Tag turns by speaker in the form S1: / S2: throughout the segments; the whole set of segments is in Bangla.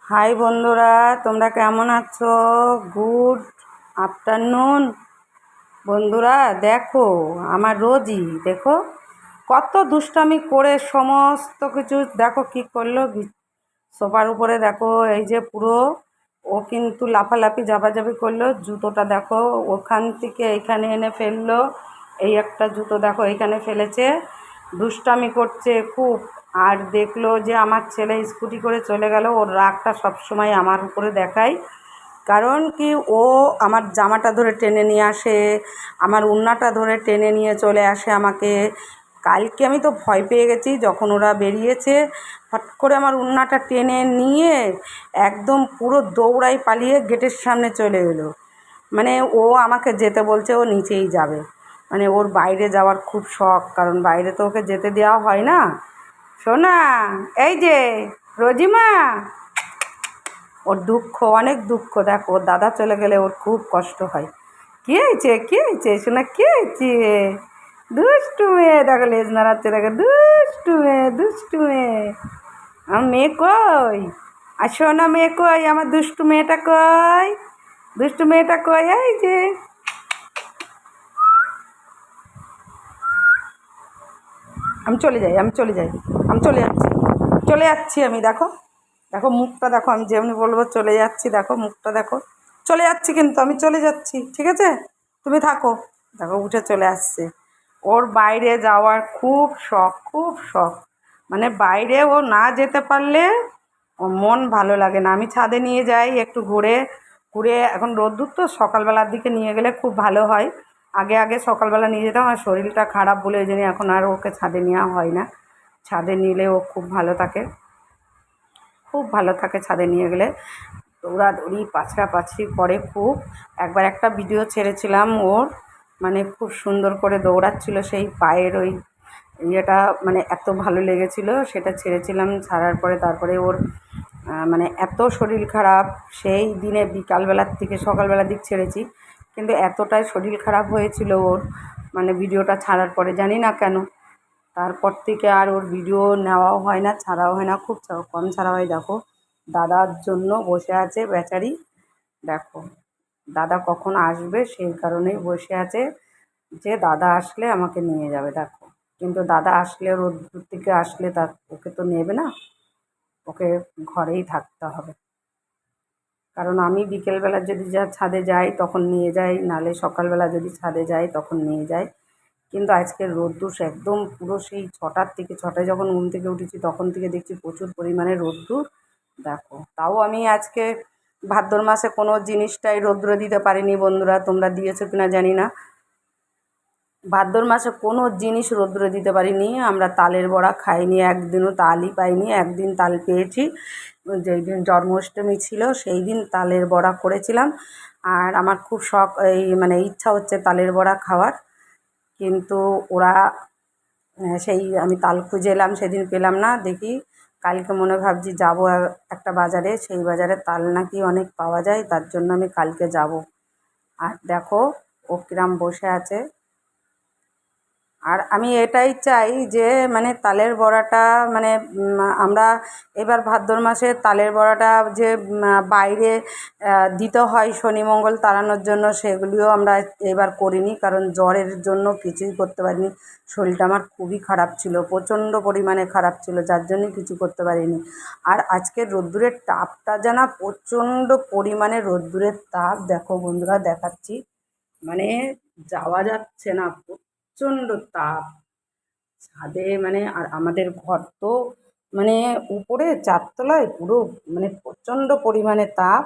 S1: হাই বন্ধুরা, তোমরা কেমন আছো? Good afternoon. বন্ধুরা দেখো, আমার রোজই দেখো কত দুষ্টামি করে সমস্ত কিছু দেখো কি করলো। সোফার উপরে দেখো, এই যে পুরো ও কিন্তু লাফালাফি ঝাপাঝাপি করলো। জুতোটা দেখো ওখান থেকে এইখানে এনে ফেললো। এই একটা জুতো দেখো এইখানে ফেলেছে, দুষ্টামি করছে খুব। আর দেখলো যে আমার ছেলে স্কুটি করে চলে গেল, ওর রাগটা সবসময় আমার উপরে দেখায়। কারণ কি, ও আমার জামাটা ধরে টেনে নিয়ে আসে, আমার ওড়নাটা ধরে টেনে নিয়ে চলে আসে আমাকে। কালকে আমি তো ভয় পেয়ে গেছি, যখন ওরা বেরিয়েছে হট করে আমার ওড়নাটা টেনে নিয়ে একদম পুরো দৌড়াই পালিয়ে গেটের সামনে চলে এলো। মানে ও আমাকে যেতে বলছে, ও নিচেই যাবে। মানে ওর বাইরে যাওয়ার খুব শখ, কারণ বাইরে তো ওকে যেতে দেওয়া হয় না। শোনা, এই যে রোজিমা, ওর দুঃখ, অনেক দুঃখ। দেখো ওর দাদা চলে গেলে ওর খুব কষ্ট হয়। কী হয়েছে, কী হয়েছে শোনা, কী হয়েছে? দুষ্টু মেয়ে, দেখো লেজ নাড়াচ্ছে, দেখো দুষ্টু মেয়ে, দুষ্টু মেয়ে। আমার মেয়ে কই? আর শোনা মেয়ে কই, আমার দুষ্টু মেয়েটা কই? দুষ্টু মেয়েটা কই? এই যে আমি চলে যাই, আমি চলে যাই, আমি চলে যাচ্ছি, চলে যাচ্ছি আমি। দেখো দেখো মুখটা দেখো, আমি যেমনি বলবো চলে যাচ্ছি, দেখো মুখটা দেখো। চলে যাচ্ছি, কিন্তু আমি চলে যাচ্ছি, ঠিক আছে, তুমি থাকো। দেখো উঠে চলে আসছে। ওর বাইরে যাওয়ার খুব শখ, খুব শখ। মানে বাইরে ও না যেতে পারলে ওর মন ভালো লাগে না। আমি ছাদে নিয়ে যাই একটু ঘুরে ঘুরে, এখন রোদ্দুর তো, সকালবেলার দিকে নিয়ে গেলে খুব ভালো হয়। আগে আগে সকালবেলা নিয়ে যেতাম, আর শরীরটা খারাপ বলে ওই জন্য এখন আর ওকে ছাদে নেওয়া হয় না। ছাদে নিলে ও খুব ভালো থাকে, খুব ভালো থাকে ছাদে নিয়ে গেলে। দৌড়াদৌড়ি পাছড়াপাছড়ি করে খুব। একবার একটা ভিডিও ছেড়েছিলাম ওর, মানে খুব সুন্দর করে দৌড়াচ্ছিল, সেই পায়ের ওই ইয়েটা মানে এত ভালো লেগেছিলো, সেটা ছেড়েছিলাম। ছাড়ার পরে তারপরে ওর মানে এত শরীর খারাপ। সেই দিনে বিকালবেলার থেকে সকালবেলার দিক ছেড়েছি, কিন্তু এতটাই শরীর খারাপ হয়েছিল ওর, মানে ভিডিওটা ছাড়ার পরে জানি না কেন তারপর থেকে আর ওর ভিডিও নেওয়াও হয় না, ছাড়াও হয় না, খুব কম ছাড়া হয়। দেখো দাদার জন্য বসে আছে বেচারি, দেখো দাদা কখন আসবে সেই কারণেই বসে আছে, যে দাদা আসলে আমাকে নিয়ে যাবে। দেখো, কিন্তু দাদা আসলে, রোদ্দুর থেকে আসলে তার ওকে তো নেবে না, ওকে ঘরেই থাকতে হবে। কারণ আমি বিকেলবেলা যদি ছাদে যাই তখন নিয়ে যাই, নালে সকালবেলা যদি ছাদে যাই তখন নিয়ে যাই। কিন্তু আজকের রোদ্দুর একদম পুরো সেই 6টার থেকে, 6টায় যখন ঘুম থেকে উঠেছি তখন থেকে দেখছি প্রচুর পরিমাণে রোদ্দুর। দেখো তাও আমি আজকে ভাদ্র মাসে কোনো জিনিসটাই রৌদ্র দিতে পারিনি বন্ধুরা, তোমরা দিয়েছো কিনা জানি না। ভাদ্র মাসে কোনো জিনিস রৌদ্র দিতে পারিনি। আমরা তালের বড়া খাইনি, একদিনও তালই পাইনি। একদিন তাল পেয়েছি, যেই দিন জন্মাষ্টমী ছিল সেই দিন তালের বড়া করেছিলাম। আর আমার খুব শখ, এই মানে ইচ্ছা হচ্ছে তালের বড়া খাওয়ার, কিন্তু ওরা সেই আমি তাল খুঁজে এলাম, সেদিন পেলাম না। দেখি কালকে মনে ভাবছি যাবো একটা বাজারে, সেই বাজারে তাল নাকি অনেক পাওয়া যায়, তার জন্য আমি কালকে যাব। আর দেখো ও কিরম বসে আছে। আর আমি এটাই চাই যে মানে তালের বড়াটা, মানে আমরা এবার ভাদ্র মাসে তালের বড়াটা যে বাইরে দিতে হয় শনি মঙ্গল তাড়ানোর জন্য, সেগুলিও আমরা এবার করিনি, কারণ জ্বরের জন্য কিছুই করতে পারিনি। শরীরটা আমার খুবই খারাপ ছিল, প্রচণ্ড পরিমাণে খারাপ ছিল, যার জন্য কিছু করতে পারিনি। আর আজকের রোদ্দুরের তাপটা জানা, প্রচণ্ড পরিমাণে রোদ্দুরের তাপ। দেখো বন্ধুরা দেখাচ্ছি, মানে যাওয়া যাচ্ছে না, প্রচণ্ড তাপ ছাদে। মানে আর আমাদের ঘর তো মানে উপরে 4তলায়, পুরো মানে প্রচণ্ড পরিমাণে তাপ,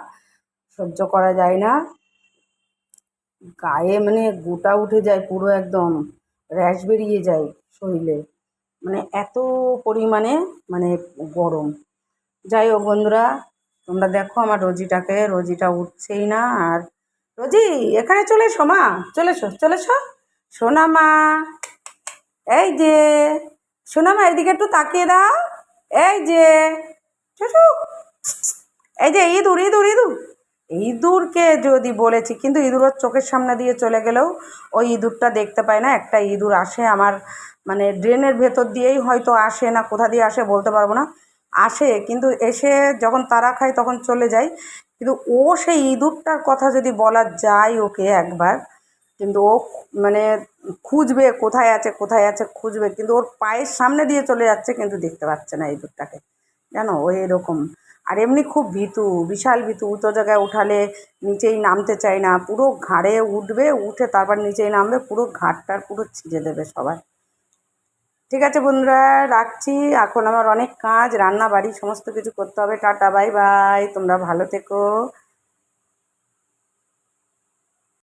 S1: সহ্য করা যায় না। গায়ে মানে গোটা উঠে যায়, পুরো একদম র্যাশ বেরিয়ে যায় শরীরে, মানে এত পরিমাণে মানে গরম। যাই হোক বন্ধুরা, তোমরা দেখো আমার রোজিটাকে, রোজিটা উঠছেই না। আর রোজি এখানে চলে এসো মা, চলে এসো, চলে এসো সোনা মা। এই যে সোনা মা, এদিকে একটু তাকিয়ে দাও। এই যে ছোটু, এই যে ইঁদুর, ইঁদুর, ইঁদুর। ইঁদুরকে যদি বলেছি, কিন্তু ইঁদুর ওর চোখের সামনে দিয়ে চলে গেলেও ওই ইঁদুরটা দেখতে পায় না। একটা ইঁদুর আসে আমার মানে ড্রেনের ভেতর দিয়েই হয়তো আসে, না কোথা দিয়ে আসে বলতে পারবো না। আসে, কিন্তু এসে যখন তারা খায় তখন চলে যায়। কিন্তু ও সেই ইঁদুরটার কথা যদি বলা যায় ওকে একবার, কিন্তু ও মানে খুঁজবে কোথায় আছে কোথায় আছে খুঁজবে, কিন্তু ওর পায়ের সামনে দিয়ে চলে যাচ্ছে কিন্তু দেখতে পাচ্ছে না ইঁদুরটাকে, জানো ও এরকম। আর এমনি খুব ভীতু, বিশাল ভীতু, উঁচু জায়গায় উঠালে নিচেই নামতে চায় না, পুরো ঘাড়ে উঠবে, উঠে তারপর নিচেই নামবে, পুরো ঘাড়টার পুরো ছিঁড়ে দেবে সবার। ঠিক আছে বন্ধুরা, রাখছি। এখন আমার অনেক কাজ, রান্না বাড়ি সমস্ত কিছু করতে হবে। টাটা, বাই বাই, তোমরা ভালো থেকো।